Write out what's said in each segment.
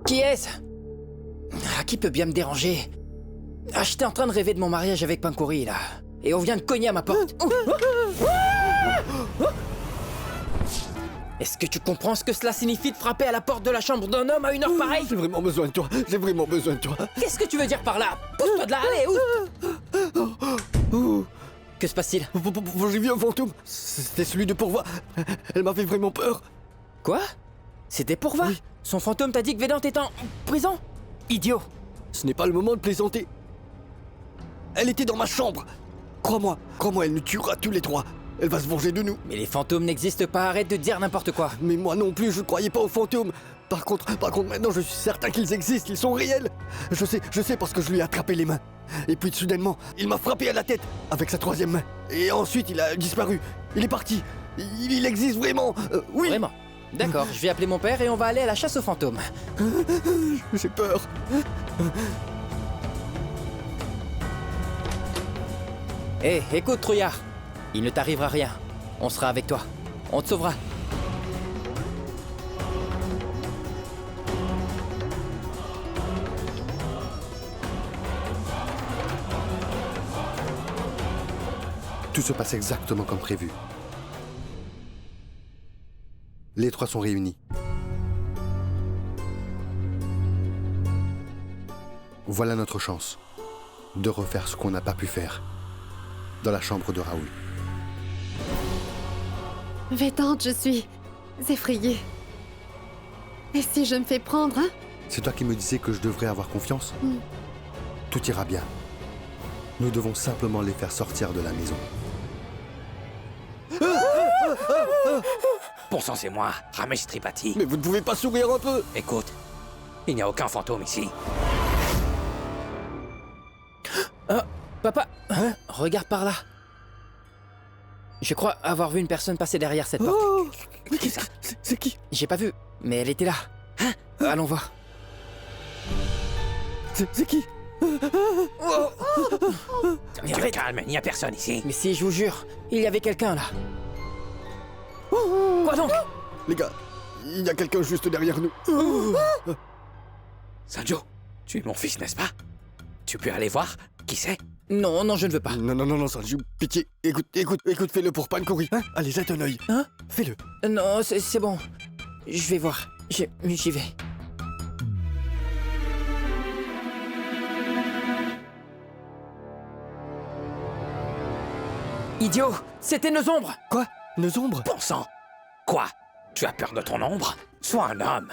Qui est-ce? Ah, qui peut bien me déranger? Ah, j'étais en train de rêver de mon mariage avec Pankori, là. Et on vient de cogner à ma porte. Est-ce que tu comprends ce que cela signifie de frapper à la porte de la chambre d'un homme à une heure pareille? J'ai vraiment besoin de toi. J'ai vraiment besoin de toi. Qu'est-ce que tu veux dire par là? Pousse-toi de là, allez, ouf! Que se passe-t-il? J'ai vu un fantôme. C'était celui de Pourvois. Elle m'a fait vraiment peur. Quoi? C'était Pourva? Oui. Son fantôme t'a dit que Vedant est en prison? Idiot! Ce n'est pas le moment de plaisanter. Elle était dans ma chambre. Crois-moi, elle nous tuera tous les trois. Elle va se venger de nous. Mais les fantômes n'existent pas, arrête de dire n'importe quoi. Mais moi non plus, je ne croyais pas aux fantômes. Par contre, maintenant, je suis certain qu'ils existent, ils sont réels. Je sais parce que je lui ai attrapé les mains. Et puis, soudainement, il m'a frappé à la tête avec sa troisième main. Et ensuite, il a disparu. Il est parti. Il existe vraiment. Oui. Vraiment? D'accord, je vais appeler mon père et on va aller à la chasse aux fantômes. J'ai peur. Hé, écoute, trouillard. Il ne t'arrivera rien. On sera avec toi. On te sauvera. Tout se passe exactement comme prévu. Les trois sont réunis. Voilà notre chance de refaire ce qu'on n'a pas pu faire dans la chambre de Raoul. Vedant, je suis effrayée. Et si je me fais prendre, hein? C'est toi qui me disais que je devrais avoir confiance? Tout ira bien. Nous devons simplement les faire sortir de la maison. Bon sang, c'est moi, Ramesh Tripathi. Mais vous ne pouvez pas sourire un peu? Écoute, il n'y a aucun fantôme ici. Papa, regarde par là. Je crois avoir vu une personne passer derrière cette porte. Oh, mais qu'est-ce que c'est qui? J'ai pas vu, mais elle était là. Allons voir. C'est qui? Tu te calmes, il n'y a personne ici. Mais si, je vous jure, il y avait quelqu'un là. Quoi donc? Les gars, il y a quelqu'un juste derrière nous. Sanjo, tu es mon fils, n'est-ce pas? Tu peux aller voir? Qui c'est? Non, non, je ne veux pas. Non, Sanju, pitié. Écoute, fais-le pour Pankori. Hein? Allez, jette un œil. Hein? Fais-le. Non, c'est bon. Je vais voir. J'y vais. Idiot! C'était nos ombres! Quoi? Nos ombres? Bon sang! Quoi? Tu as peur de ton ombre? Sois un homme!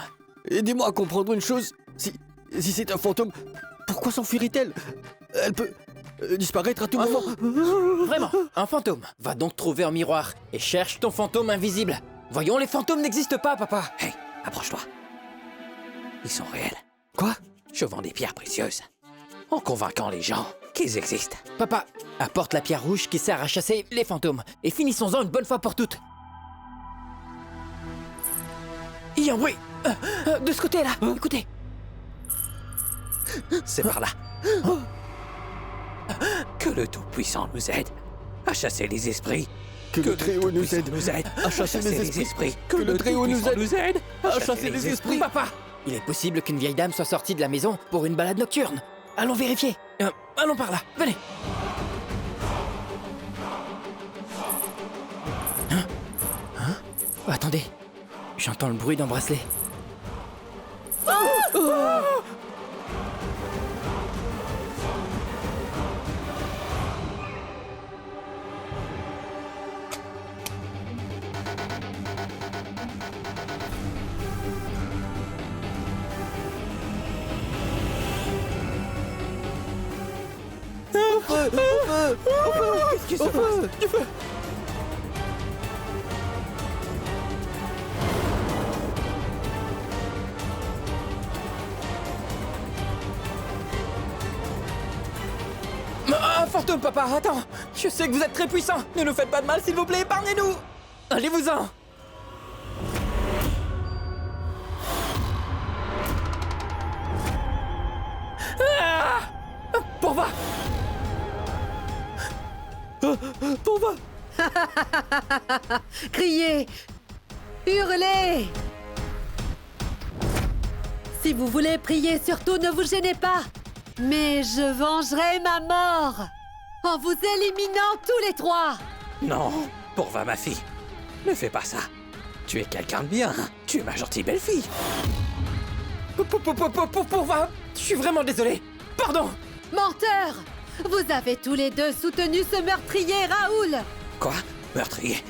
Aidez-moi à comprendre une chose. Si c'est un fantôme, pourquoi s'enfuirait-elle? Elle peut disparaître à tout moment. Vraiment, un fantôme. Va donc trouver un miroir et cherche ton fantôme invisible. Voyons, les fantômes n'existent pas, papa. Hé, approche-toi. Ils sont réels. Quoi? Je vends des pierres précieuses. En convainquant les gens qu'ils existent. Papa, apporte la pierre rouge qui sert à chasser les fantômes. Et finissons-en une bonne fois pour toutes. Il y a un bruit. De ce côté-là, écoutez. C'est par là. Que le Tout-Puissant nous aide à chasser les esprits. Que le Très-Haut nous aide à chasser les esprits. Que le Très-Haut nous aide à chasser les esprits. Papa, il est possible qu'une vieille dame soit sortie de la maison pour une balade nocturne. Allons vérifier. Allons par là, venez. Attendez, j'entends le bruit d'un bracelet. Qu'est-ce qui se passe? Du feu! Un fantôme, papa, attends. Je sais que vous êtes très puissant. Ne nous faites pas de mal, s'il vous plaît, épargnez-nous. Allez-vous-en. Pourva! Pourva! Criez! Hurlez! Si vous voulez prier, surtout ne vous gênez pas. Mais je vengerai ma mort en vous éliminant tous les trois. Non, Pourva, ma fille. Ne fais pas ça. Tu es quelqu'un de bien. Tu es ma gentille belle-fille. Pourva, je suis vraiment désolé. Pardon. Menteur! Vous avez tous les deux soutenu ce meurtrier, Raoul! Quoi? Meurtrier?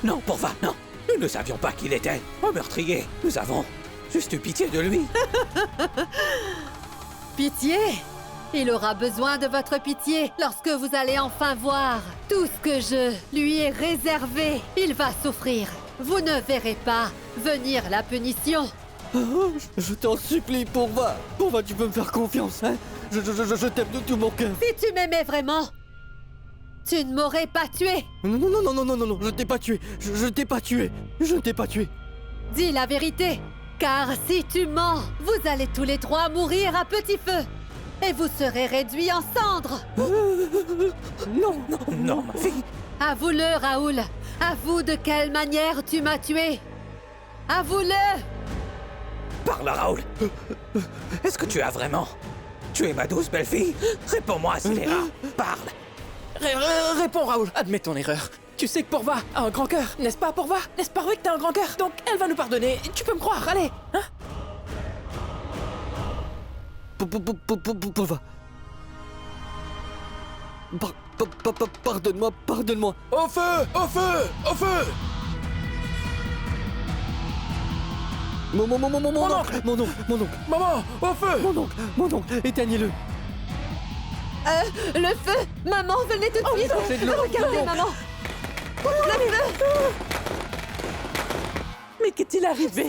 Non, Pourva, non. Nous ne savions pas qui il était. Un meurtrier. Nous avons juste eu pitié de lui. Pitié? Il aura besoin de votre pitié lorsque vous allez enfin voir tout ce que je lui ai réservé. Il va souffrir. Vous ne verrez pas venir la punition. Je t'en supplie, Pourva. Pourva, tu peux me faire confiance, hein? Je t'aime de tout mon cœur. Si tu m'aimais vraiment, tu ne m'aurais pas tué. Non, je t'ai pas tué. Je t'ai pas tué. Je ne t'ai pas tué. Dis la vérité. Car si tu mens, vous allez tous les trois mourir à petit feu. Et vous serez réduits en cendres. Non, ma fille. Avoue-le, Raoul. Avoue de quelle manière tu m'as tué. Avoue-le. Parle, Raoul. Est-ce que tu as vraiment tué ma douce belle-fille? Réponds-moi, scélérat. Parle. Réponds, Raoul. Admets ton erreur. Tu sais que Pourva a un grand cœur, n'est-ce pas, Pourva? N'est-ce pas vrai que t'as un grand cœur? Donc elle va nous pardonner. Tu peux me croire, allez, hein? Pourva. Pardonne-moi. Au feu! Au feu! Au feu! Mon oncle. Maman! Au feu! Mon oncle, éteignez-le. Le feu. Maman, venez tout de suite. c'est de l'eau. Regardez, maman. Le feu. Mais qu'est-il arrivé?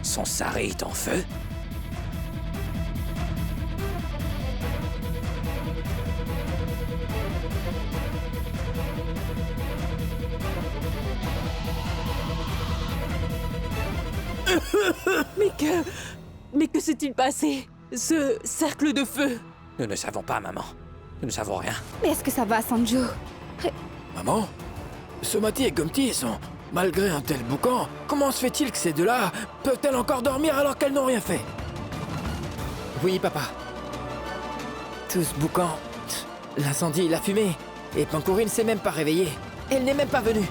Son sari est en feu? Mais que s'est-il passé? Ce cercle de feu? Nous ne savons pas, maman. Nous ne savons rien. Mais est-ce que ça va, Sanju? Maman? Somati et Gomti sont... Malgré un tel boucan, comment se fait-il que ces deux-là peuvent-elles encore dormir alors qu'elles n'ont rien fait? Oui, papa. Tout ce boucan, l'incendie, la fumée, et Pankuri ne s'est même pas réveillée. Elle n'est même pas venue.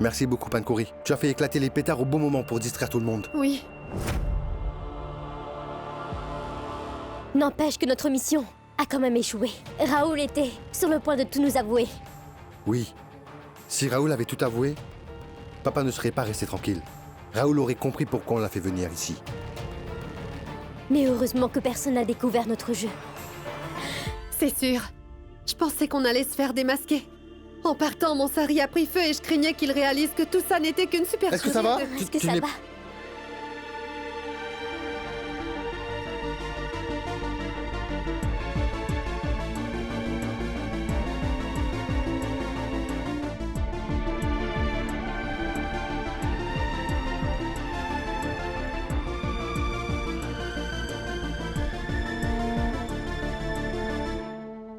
Merci beaucoup, Pankuri. Tu as fait éclater les pétards au bon moment pour distraire tout le monde. Oui. N'empêche que notre mission a quand même échoué. Raoul était sur le point de tout nous avouer. Oui. Si Raoul avait tout avoué, papa ne serait pas resté tranquille. Raoul aurait compris pourquoi on l'a fait venir ici. Mais heureusement que personne n'a découvert notre jeu. C'est sûr. Je pensais qu'on allait se faire démasquer. En partant, mon sari a pris feu et je craignais qu'il réalise que tout ça n'était qu'une super... Est-ce que ça va? Est-ce que ça n'es- va?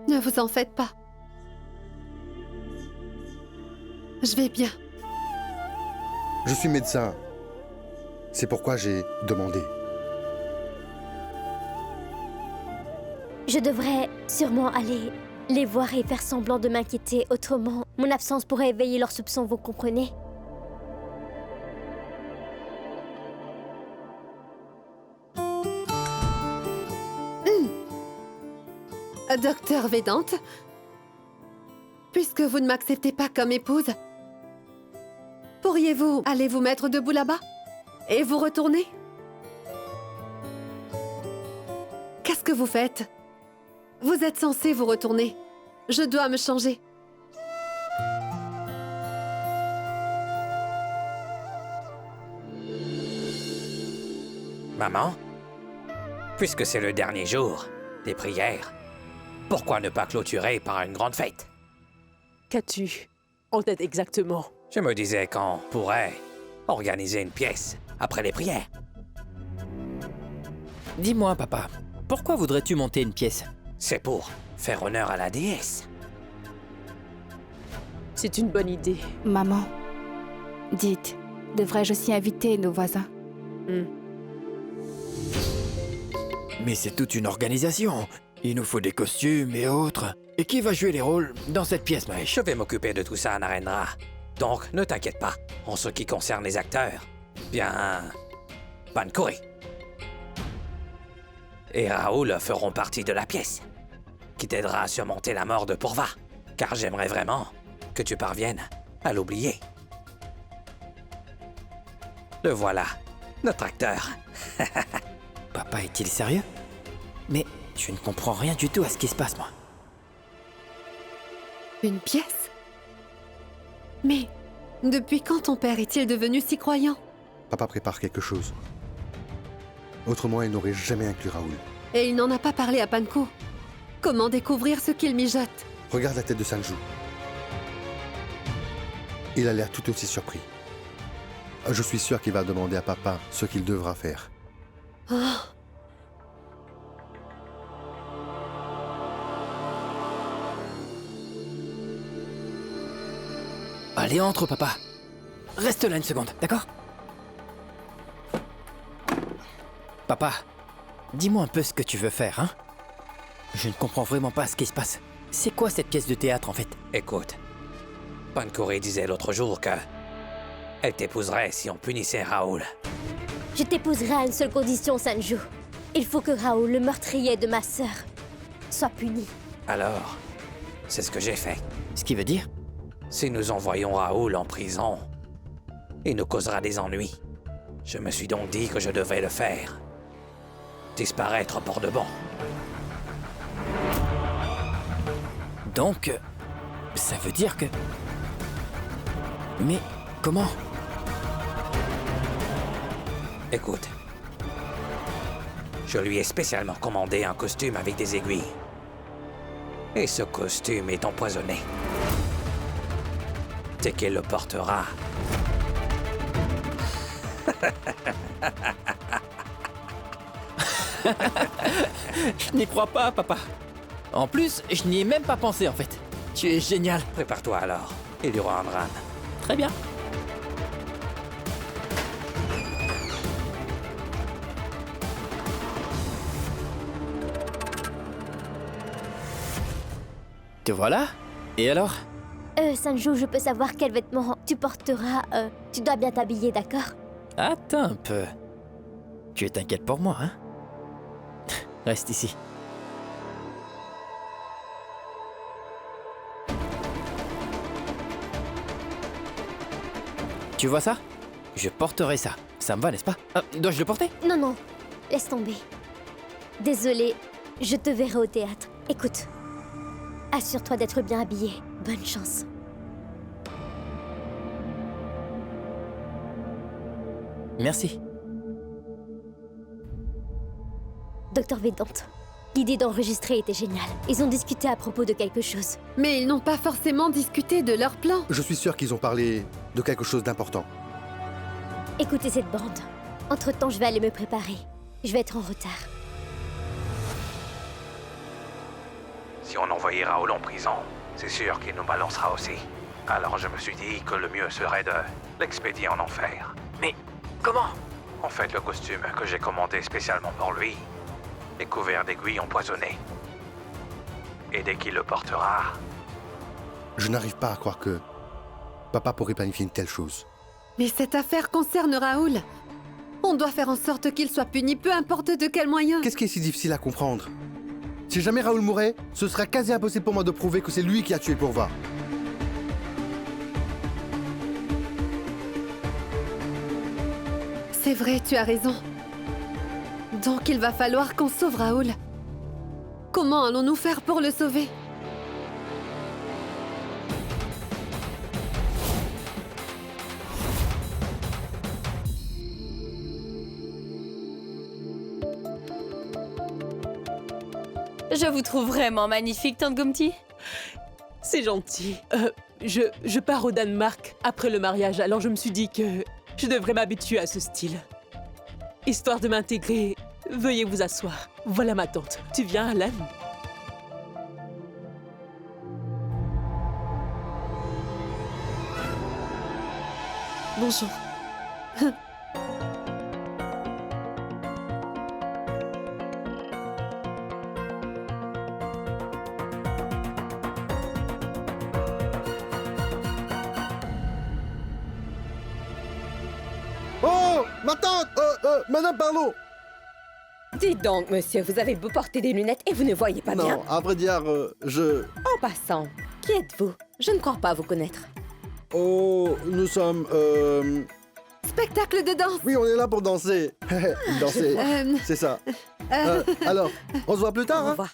Ne vous en faites pas. Je vais bien. Je suis médecin. C'est pourquoi j'ai demandé. Je devrais sûrement aller les voir et faire semblant de m'inquiéter. Autrement, mon absence pourrait éveiller leurs soupçons, vous comprenez? Docteur Védante, puisque vous ne m'acceptez pas comme épouse, pourriez-vous aller vous mettre debout là-bas et vous retourner? Qu'est-ce que vous faites? Vous êtes censé vous retourner. Je dois me changer. Maman? Puisque c'est le dernier jour des prières, pourquoi ne pas clôturer par une grande fête? Qu'as-tu en tête exactement? Je me disais qu'on pourrait organiser une pièce après les prières. Dis-moi, papa, pourquoi voudrais-tu monter une pièce? C'est pour Faire honneur à la déesse. C'est une bonne idée. Maman, dites, devrais-je aussi inviter nos voisins? Mais c'est toute une organisation. Il nous faut des costumes et autres. Et qui va jouer les rôles dans cette pièce, Mahesh? Je vais m'occuper de tout ça, Narendra. Donc, ne t'inquiète pas. En ce qui concerne les acteurs, bien... Pankori et Raoul feront partie de la pièce, qui t'aidera à surmonter la mort de Purva, car j'aimerais vraiment que tu parviennes à l'oublier. Le voilà, notre acteur. Papa est-il sérieux? Mais je ne comprends rien du tout à ce qui se passe, moi. Une pièce? Mais depuis quand ton père est-il devenu si croyant? Papa prépare quelque chose. Autrement, il n'aurait jamais inclus Raoul. Et il n'en a pas parlé à Panko. Comment découvrir ce qu'il mijote? Regarde la tête de Sanju. Il a l'air tout aussi surpris. Je suis sûr qu'il va demander à papa ce qu'il devra faire. Oh. Allez, entre, papa. Reste là une seconde, d'accord? Papa, dis-moi un peu ce que tu veux faire, hein? Je ne comprends vraiment pas ce qui se passe. C'est quoi cette pièce de théâtre, en fait? Écoute, Pankori disait l'autre jour que... elle t'épouserait si on punissait Raoul. Je t'épouserai à une seule condition, Sanju. Il faut que Raoul, le meurtrier de ma sœur, soit puni. Alors, c'est ce que j'ai fait. Ce qui veut dire? Si nous envoyons Raoul en prison, il nous causera des ennuis. Je me suis donc dit que je devais le faire. Disparaître pour de bon. Donc, ça veut dire que... Mais comment? Écoute, je lui ai spécialement commandé un costume avec des aiguilles. Et ce costume est empoisonné. Dès qu'il le portera... Je n'y crois pas, papa. En plus, je n'y ai même pas pensé, en fait. Tu es génial. Prépare-toi alors. Il y aura un drame. Très bien. Te voilà? Et alors? Sanju, je peux savoir quels vêtements tu porteras. Tu dois bien t'habiller, d'accord? Attends un peu. Tu t'inquiètes pour moi, hein? Reste ici. Tu vois ça? Je porterai ça. Ça me va, n'est-ce pas? Dois-je le porter? Non, non, laisse tomber. Désolée, je te verrai au théâtre. Écoute, assure-toi d'être bien habillé. Bonne chance. Merci. Docteur Vedant, l'idée d'enregistrer était géniale. Ils ont discuté à propos de quelque chose. Mais ils n'ont pas forcément discuté de leur plan. Je suis sûr qu'ils ont parlé de quelque chose d'important. Écoutez cette bande. Entre-temps, je vais aller me préparer. Je vais être en retard. Si on envoyait Raoul en prison, c'est sûr qu'il nous balancera aussi. Alors je me suis dit que le mieux serait de l'expédier en enfer. Mais comment? En fait, le costume que j'ai commandé spécialement pour lui est couvert d'aiguilles empoisonnées. Et dès qu'il le portera... Je n'arrive pas à croire que papa pourrait planifier une telle chose. Mais cette affaire concerne Raoul. On doit faire en sorte qu'il soit puni, peu importe de quel moyen. Qu'est-ce qui est si difficile à comprendre? Si jamais Raoul mourait, ce serait quasi impossible pour moi de prouver que c'est lui qui a tué Purva. C'est vrai, tu as raison. Donc il va falloir qu'on sauve Raoul. Comment allons-nous faire pour le sauver? Je vous trouve vraiment magnifique, Tante Gomti. C'est gentil. Je pars au Danemark après le mariage, alors je me suis dit que je devrais m'habituer à ce style. Histoire de m'intégrer, veuillez vous asseoir. Voilà ma tante. Tu viens, Alan? Bonjour. Oh, ma tante Madame Parlo. Dites donc, monsieur, vous avez beau porter des lunettes et vous ne voyez pas bien. Non, à vrai dire, je... En passant, qui êtes-vous? Je ne crois pas vous connaître. Oh, nous sommes... Spectacle de danse. Oui, on est là pour danser. Danser, c'est ça. Alors, on se voit plus tard, Au hein? revoir.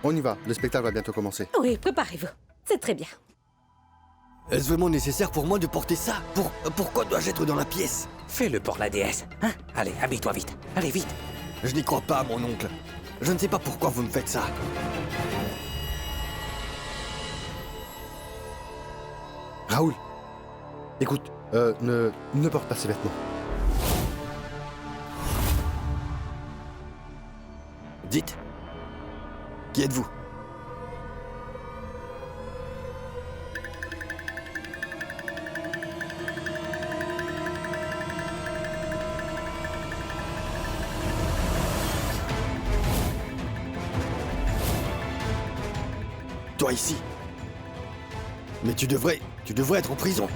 On y va, le spectacle va bientôt commencer. Oui, préparez-vous. C'est très bien. Est-ce vraiment nécessaire pour moi de porter ça? Pourquoi dois-je être dans la pièce? Fais-le pour la déesse. Hein? Allez, habille-toi vite. Allez, vite. Je n'y crois pas, mon oncle. Je ne sais pas pourquoi vous me faites ça. Raoul, écoute, ne porte pas ces vêtements. Dites. Qui êtes-vous? Toi ici. Mais tu devrais être en prison.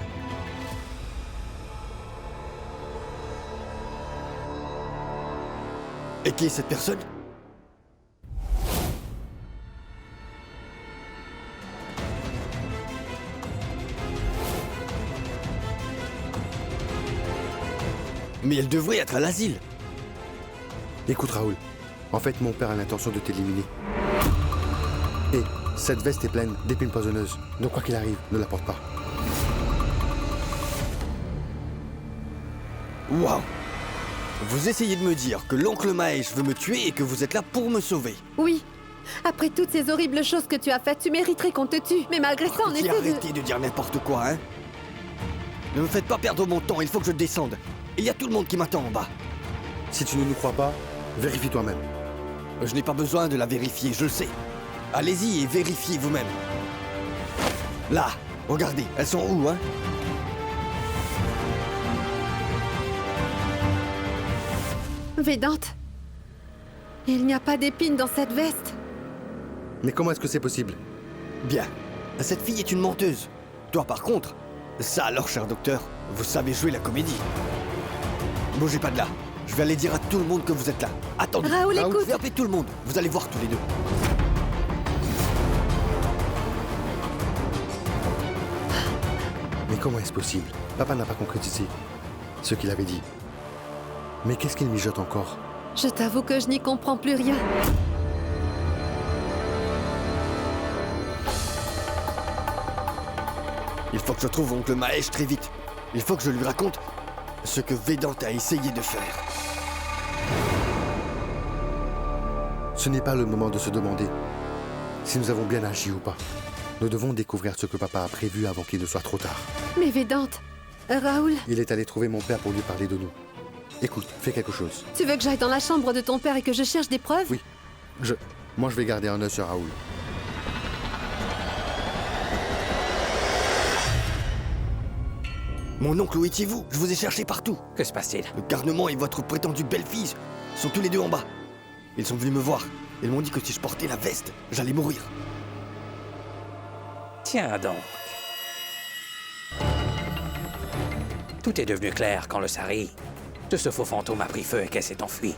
Et qui est cette personne? Mais elle devrait être à l'asile. Écoute Raoul, en fait mon père a l'intention de t'éliminer. Et cette veste est pleine d'épines poisonneuses, donc quoi qu'il arrive, ne la porte pas. Waouh! Vous essayez de me dire que l'oncle Mahesh veut me tuer et que vous êtes là pour me sauver. Oui. Après toutes ces horribles choses que tu as faites, tu mériterais qu'on te tue. Mais malgré ça, on Petit, essaie de... arrêtez de dire n'importe quoi, hein? Ne me faites pas perdre mon temps, il faut que je descende. Il y a tout le monde qui m'attend en bas. Si tu ne nous crois pas, vérifie toi-même. Je n'ai pas besoin de la vérifier, je le sais. Allez-y et vérifiez vous-même. Là, regardez, elles sont où, hein? Védante, il n'y a pas d'épines dans cette veste. Mais comment est-ce que c'est possible? Bien. Cette fille est une menteuse. Toi, par contre, ça alors, cher docteur, vous savez jouer la comédie. Bougez pas de là. Je vais aller dire à tout le monde que vous êtes là. Attendez. Raoul, Je écoute. vais appeler tout le monde. Vous allez voir tous les deux. Mais comment est-ce possible? Papa n'a pas concrétisé ce qu'il avait dit. Mais qu'est-ce qu'il mijote encore? Je t'avoue que je n'y comprends plus rien. Il faut que je trouve oncle Mahesh très vite. Il faut que je lui raconte ce que Vedant a essayé de faire. Ce n'est pas le moment de se demander si nous avons bien agi ou pas. Nous devons découvrir ce que papa a prévu avant qu'il ne soit trop tard. Mais Védante, Raoul, Il est allé trouver mon père pour lui parler de nous. Écoute, fais quelque chose. tu veux que j'aille dans la chambre de ton père et que je cherche des preuves? Oui. Moi, je vais garder un œil sur Raoul. Mon oncle, où étiez-vous? Je vous ai cherché partout. Que se passe-t-il? Le garnement et votre prétendue belle-fille sont tous les deux en bas. Ils sont venus me voir. Ils m'ont dit que si je portais la veste, j'allais mourir. Tiens donc. Tout est devenu clair quand le Sari de ce faux fantôme a pris feu et qu'elle s'est enfuie.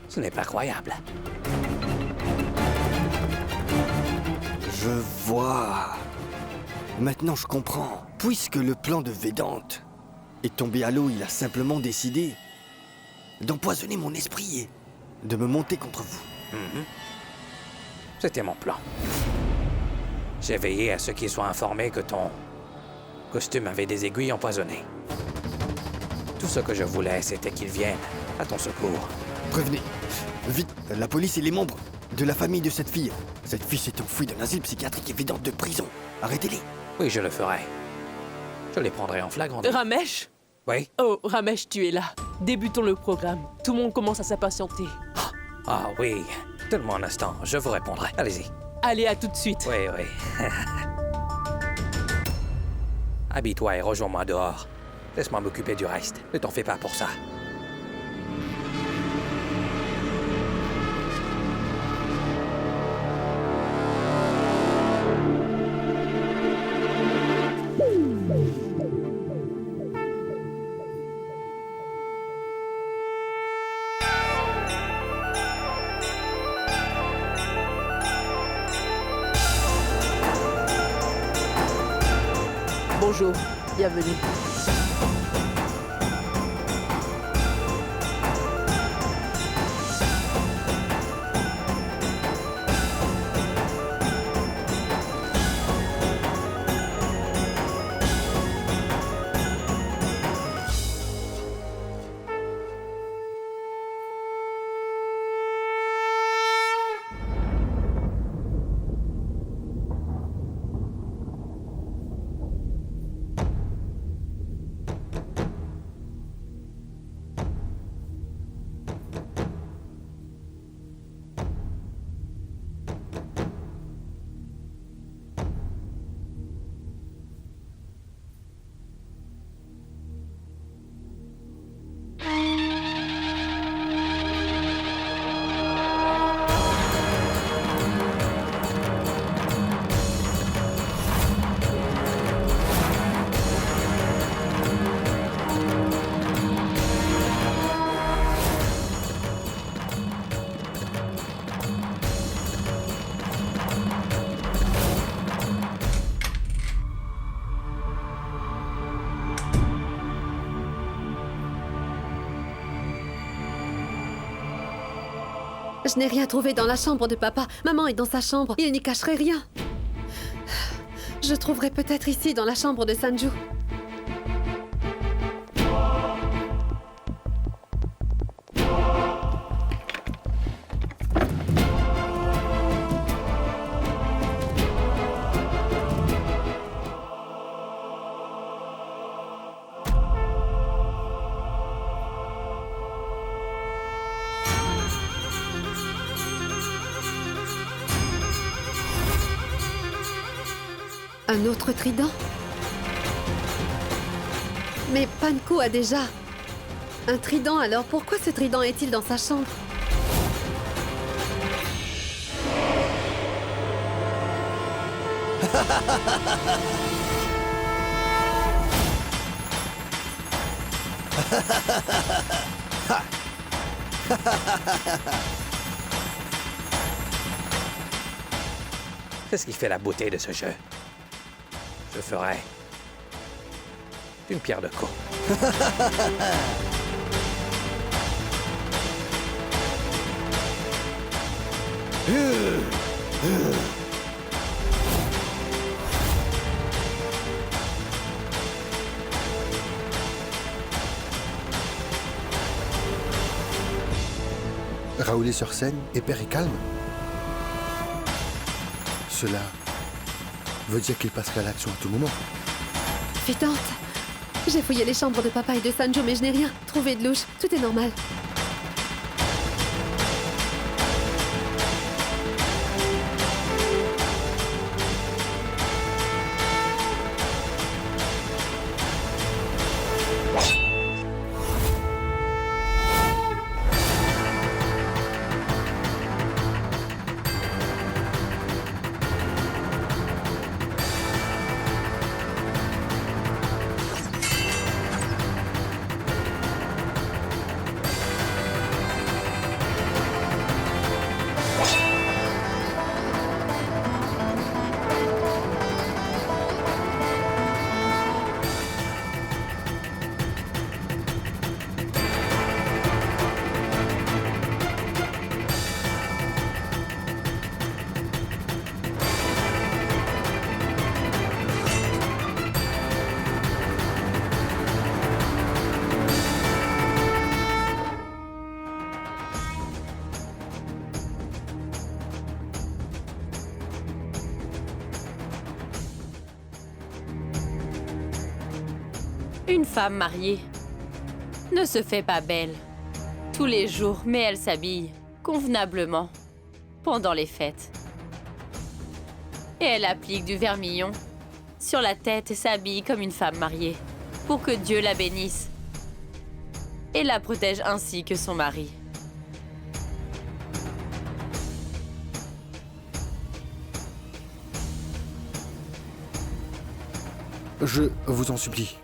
Ce n'est pas croyable. Je vois. Maintenant, je comprends. Puisque le plan de Vedant est tombé à l'eau, il a simplement décidé d'empoisonner mon esprit et de me monter contre vous. C'était mon plan. J'ai veillé à ce qu'il soit informé que ton costume avait des aiguilles empoisonnées. Tout ce que je voulais, c'était qu'il vienne à ton secours. Prévenez. Vite, la police et les membres de la famille de cette fille. Cette fille s'est enfouie d'un asile psychiatrique et Vedant de prison. Arrêtez-les. Oui, je le ferai. Je les prendrai en flagrant délit. Ramesh? Oui? Oh, Ramesh, tu es là. Débutons le programme. Tout le monde commence à s'impatienter. Ah oui. Donne-moi un instant, je vous répondrai. Allez-y. Allez, à tout de suite. Oui, oui. Habille-toi et rejoins-moi dehors. Laisse-moi m'occuper du reste. Ne t'en fais pas pour ça. Bonjour, bienvenue. Je n'ai rien trouvé dans la chambre de papa. Maman est dans sa chambre. Il n'y cacherait rien. Je trouverai peut-être ici, dans la chambre de Sanju. Un autre trident? Mais Panku a déjà un trident, alors pourquoi ce trident est-il dans sa chambre? C'est ce qui fait la beauté de ce jeu. Je ferai une pierre de coups. Raoul est sur scène et Père est calme. Cela veut dire qu'il passerait à l'action à tout moment. Fitante, j'ai fouillé les chambres de papa et de Sanju, mais je n'ai rien trouvé de louche. Tout est normal. Une femme mariée ne se fait pas belle tous les jours, mais elle s'habille convenablement pendant les fêtes. Et elle applique du vermillon sur la tête et s'habille comme une femme mariée. pour que Dieu la bénisse et la protège ainsi que son mari. Je vous en supplie,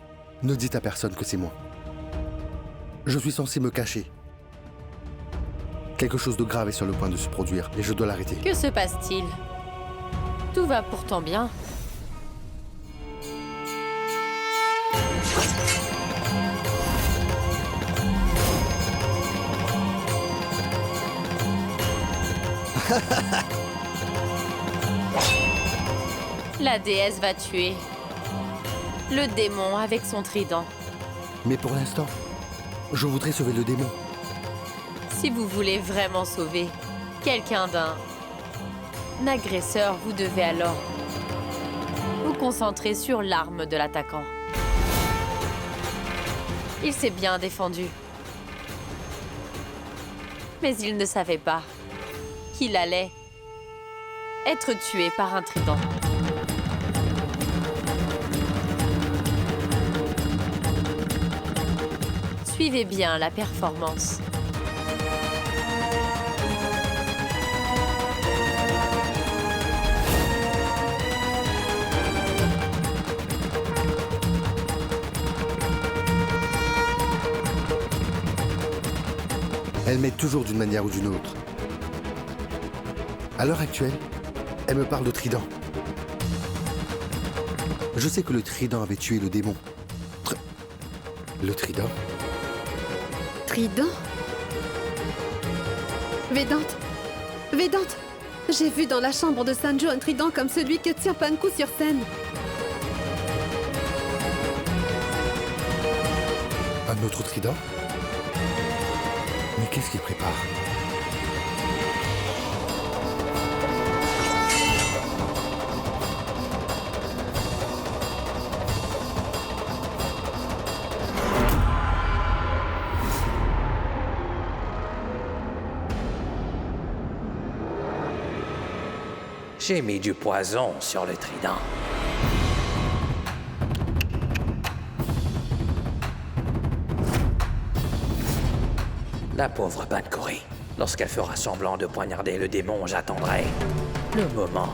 ne dites à personne que c'est moi. Je suis censé me cacher. Quelque chose de grave est sur le point de se produire et je dois l'arrêter. Que se passe-t-il? Tout va pourtant bien. La déesse va tuer le démon avec son trident. Mais pour l'instant, je voudrais sauver le démon. Si vous voulez vraiment sauver quelqu'un d'un agresseur, vous devez alors vous concentrer sur l'arme de l'attaquant. Il s'est bien défendu. Mais il ne savait pas qu'il allait être tué par un trident. Suivez bien la performance. Elle m'aide toujours d'une manière ou d'une autre. À l'heure actuelle, elle me parle de trident. Je sais que le trident avait tué le démon. Le trident? Trident? Vedante? Vedante? J'ai vu dans la chambre de Sanjo un trident comme celui que tient Panku sur scène. Un autre trident? Mais qu'est-ce qu'il prépare? J'ai mis du poison sur le trident. La pauvre Pankuri. Lorsqu'elle fera semblant de poignarder le démon, j'attendrai le moment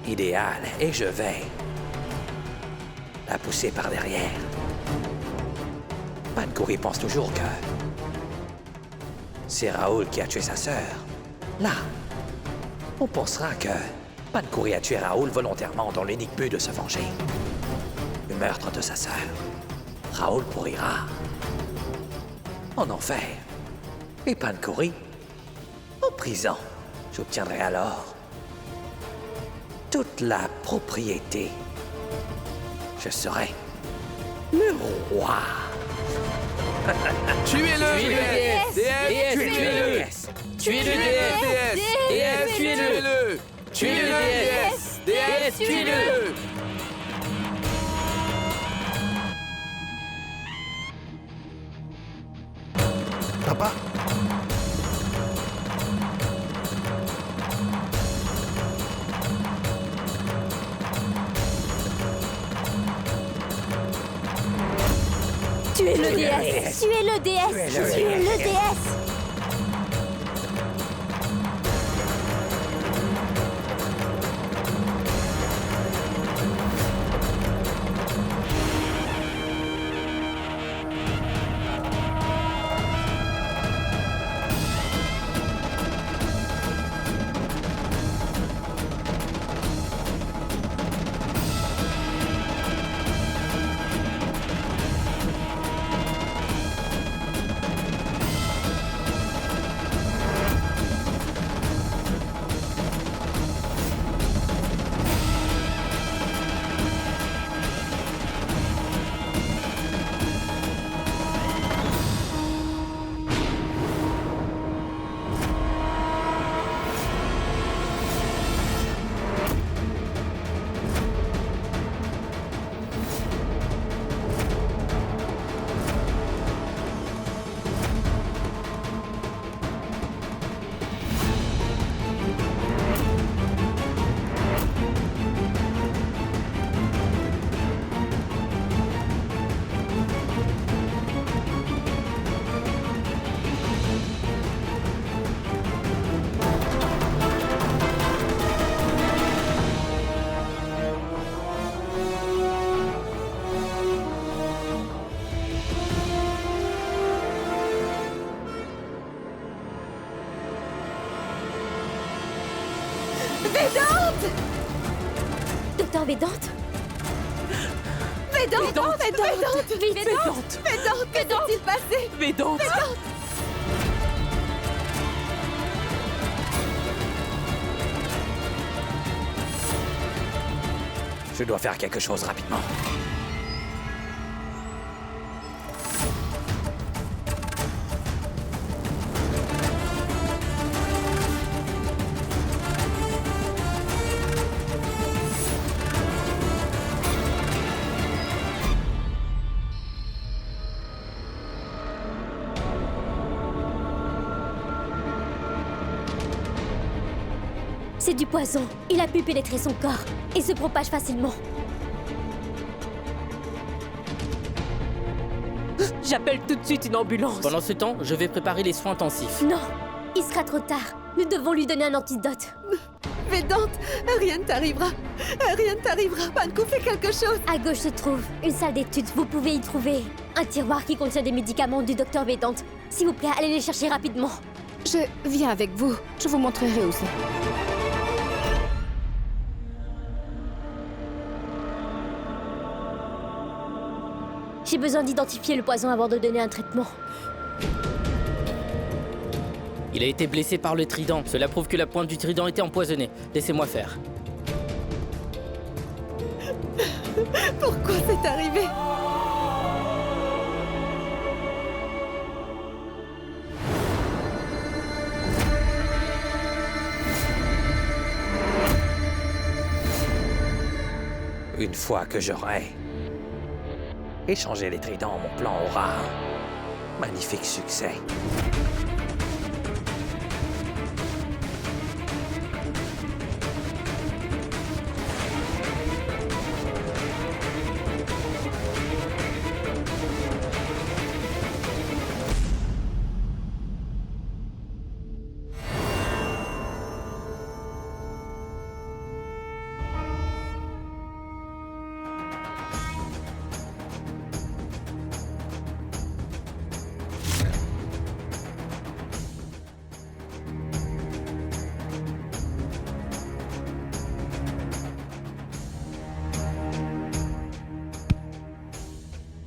idéal et je vais la pousser par derrière. Pankuri pense toujours que c'est Raoul qui a tué sa sœur. Là, on pensera que Pankuri a tué Raoul volontairement dans l'unique but de se venger. Le meurtre de sa sœur. Raoul pourrira en enfer. Et Pankuri en prison. J'obtiendrai alors toute la propriété. Je serai le roi. Tuez-le! Tuez-le! Tuez-le! Tuez-le! Tuez-le! Tuez-le! Tuez-le! Déesse! Tuez-le! Papa? Tuez le déesse! Tuez le déesse! Tuez le déesse! Védante? Védante, Védante! Védante, Que s'est-il passé? Védante. Je dois faire quelque chose rapidement. C'est du poison. Il a pu pénétrer son corps et se propage facilement. J'appelle tout de suite une ambulance. Pendant ce temps, je vais préparer les soins intensifs. Non, il sera trop tard. Nous devons lui donner un antidote. Védante, rien ne t'arrivera. Rien ne t'arrivera. Pankou, fais quelque chose. À gauche se trouve une salle d'études. Vous pouvez y trouver un tiroir qui contient des médicaments du docteur Védante. S'il vous plaît, allez les chercher rapidement. Je viens avec vous. Je vous montrerai où c'est. J'ai besoin d'identifier le poison avant de donner un traitement. Il a été blessé par le trident. Cela prouve que la pointe du trident était empoisonnée. Laissez-moi faire. Pourquoi c'est arrivé? Une fois que j'aurai échangé les tridents, mon plan aura un magnifique succès.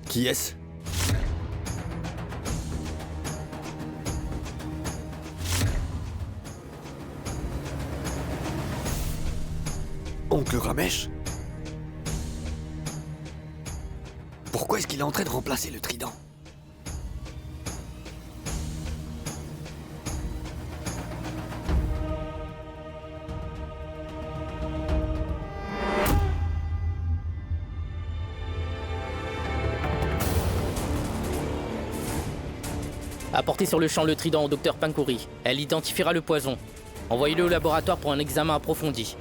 Qui est-ce? Oncle Ramesh? Pourquoi est-ce qu'il est en train de remplacer le trident? Apportez sur le champ le trident au docteur Pankouri. Elle identifiera le poison. Envoyez-le au laboratoire pour un examen approfondi.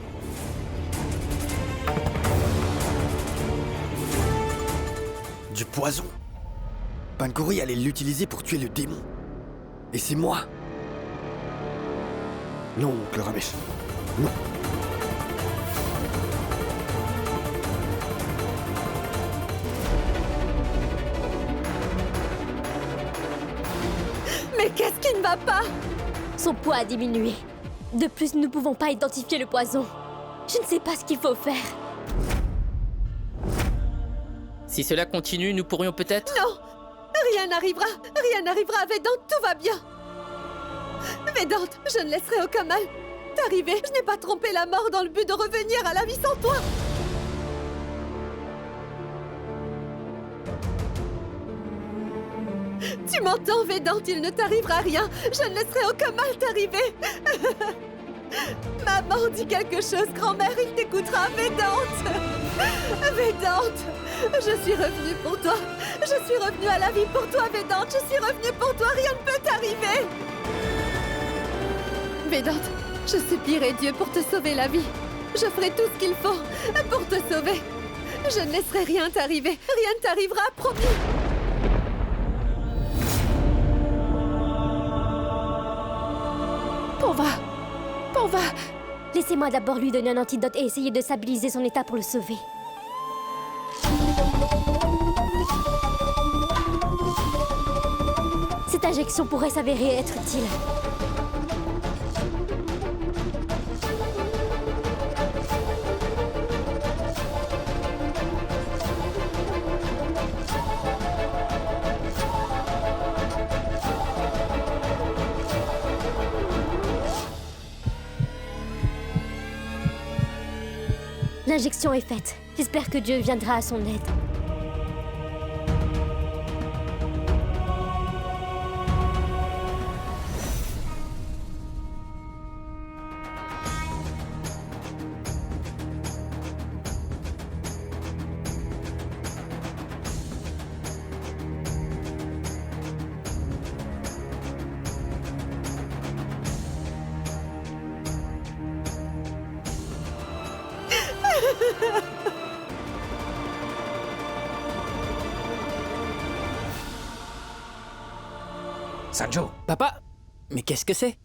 Du poison? Pankouri allait l'utiliser pour tuer le démon. Et c'est moi. Non, oncle Ramesh. Non. Mais qu'est-ce qui ne va pas? Son poids a diminué. De plus, nous ne pouvons pas identifier le poison. Je ne sais pas ce qu'il faut faire. Si cela continue, nous pourrions peut-être... Non! Rien n'arrivera! Rien n'arrivera à Védante, tout va bien! Védante, je ne laisserai aucun mal t'arriver. Je n'ai pas trompé la mort dans le but de revenir à la vie sans toi! Tu m'entends, Védante, il ne t'arrivera rien. Je ne laisserai aucun mal t'arriver. Maman dit quelque chose, grand-mère, il t'écoutera, Védante. Védante, je suis revenue pour toi. Je suis revenue à la vie pour toi, Védante. Je suis revenue pour toi, rien ne peut t'arriver. Védante, je supplie Dieu pour te sauver la vie. Je ferai tout ce qu'il faut pour te sauver. Je ne laisserai rien t'arriver. Rien ne t'arrivera, promis. On va. Laissez-moi d'abord lui donner un antidote et essayer de stabiliser son état pour le sauver. Cette injection pourrait s'avérer être utile. L'injection est faite. J'espère que Dieu viendra à son aide. Sanju, Papa? Mais qu'est-ce que c'est?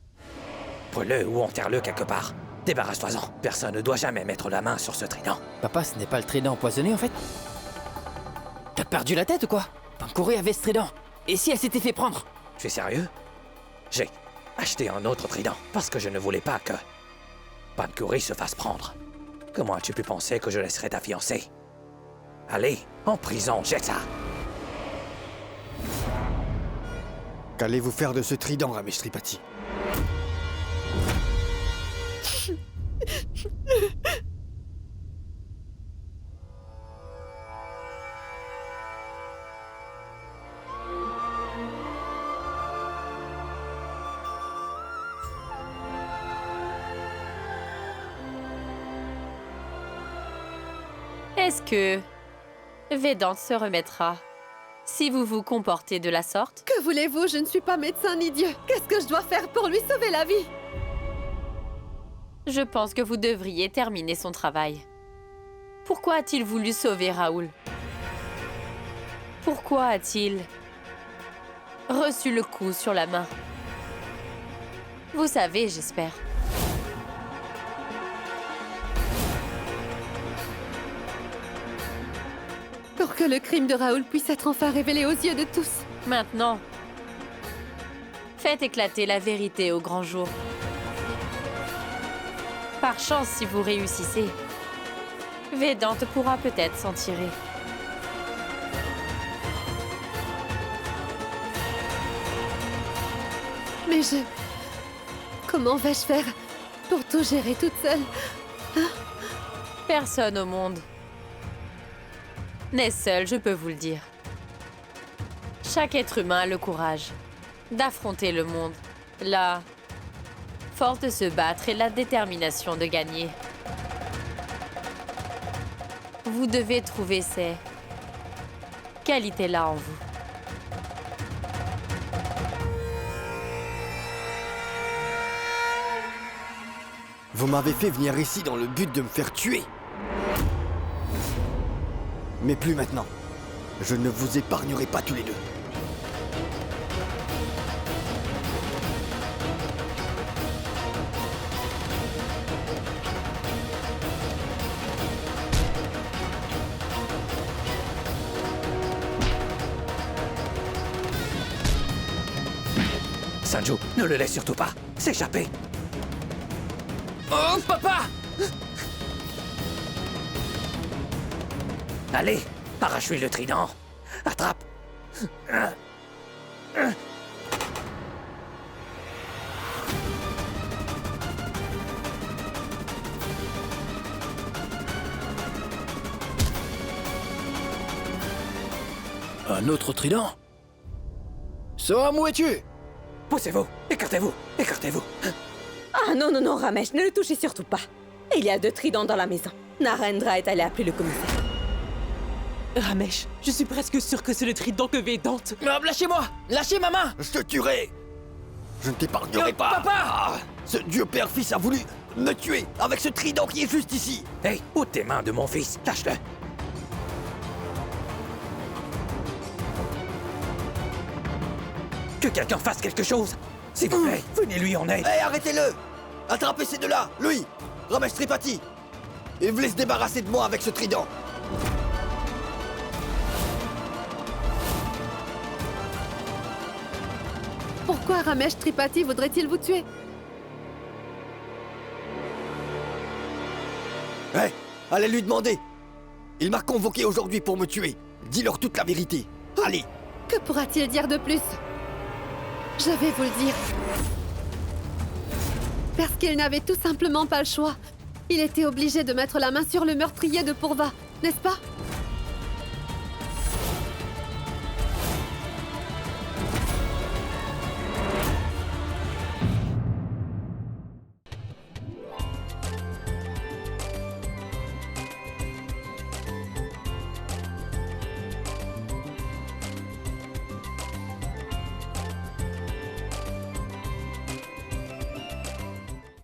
brûle-le ou enterre-le quelque part. Débarrasse-toi-en. Personne ne doit jamais mettre la main sur ce trident. Papa, ce n'est pas le trident empoisonné en fait? T'as perdu la tête ou quoi? Pankuri avait ce trident. Et si elle s'était fait prendre? Tu es sérieux? J'ai acheté un autre trident parce que je ne voulais pas que Pankuri se fasse prendre. Comment as-tu pu penser que je laisserais ta fiancée? Allez, en prison, jette ça. Qu'allez-vous faire de ce trident, Ramesh Tripathi? Est-ce que Vedant se remettra si vous vous comportez de la sorte? Que voulez-vous? Je ne suis pas médecin ni Dieu. Qu'est-ce que je dois faire pour lui sauver la vie? Je pense que vous devriez terminer son travail. Pourquoi a-t-il voulu sauver Raoul? Pourquoi a-t-il reçu le coup sur la main? Vous savez, j'espère. Pour que le crime de Raoul puisse être enfin révélé aux yeux de tous. Maintenant, faites éclater la vérité au grand jour. Par chance, si vous réussissez, Vedant pourra peut-être s'en tirer. Mais comment vais-je faire pour tout gérer toute seule? Personne au monde n'est seul, je peux vous le dire. Chaque être humain a le courage d'affronter le monde, la force de se battre et la détermination de gagner. Vous devez trouver ces qualités-là en vous. Vous m'avez fait venir ici dans le but de me faire tuer. Mais plus maintenant. Je ne vous épargnerai pas tous les deux. Sanju, ne le laisse surtout pas s'échapper. Oh, papa! Allez, arrache-lui le trident. Attrape. Un autre trident? Soham, où es-tu? Poussez-vous, écartez-vous, écartez-vous. Ah non, non, non, Ramesh, ne le touchez surtout pas. Il y a 2 tridents dans la maison. Narendra est allé appeler le commissaire. Ramesh, je suis presque sûre que c'est le trident que Vedant... Lâchez-moi! Lâchez ma main! Je te tuerai! Je ne t'épargnerai Non, pas! papa! Ah, ce Dieu Père-Fils a voulu me tuer avec ce trident qui est juste ici! Hey, ôte tes mains de mon fils, lâche-le. Que quelqu'un fasse quelque chose. S'il vous plaît, venez lui en aide. Hé, arrêtez-le! Attrapez ces deux-là! Lui! Ramesh Tripathi! Et vous laisse débarrasser de moi avec ce trident! Pourquoi Ramesh Tripathi voudrait-il vous tuer? Hé! Allez lui demander! Il m'a convoqué aujourd'hui pour me tuer! Dis-leur toute la vérité! Allez! Que pourra-t-il dire de plus? Je vais vous le dire. Parce qu'il n'avait tout simplement pas le choix. Il était obligé de mettre la main sur le meurtrier de Pourva, n'est-ce pas?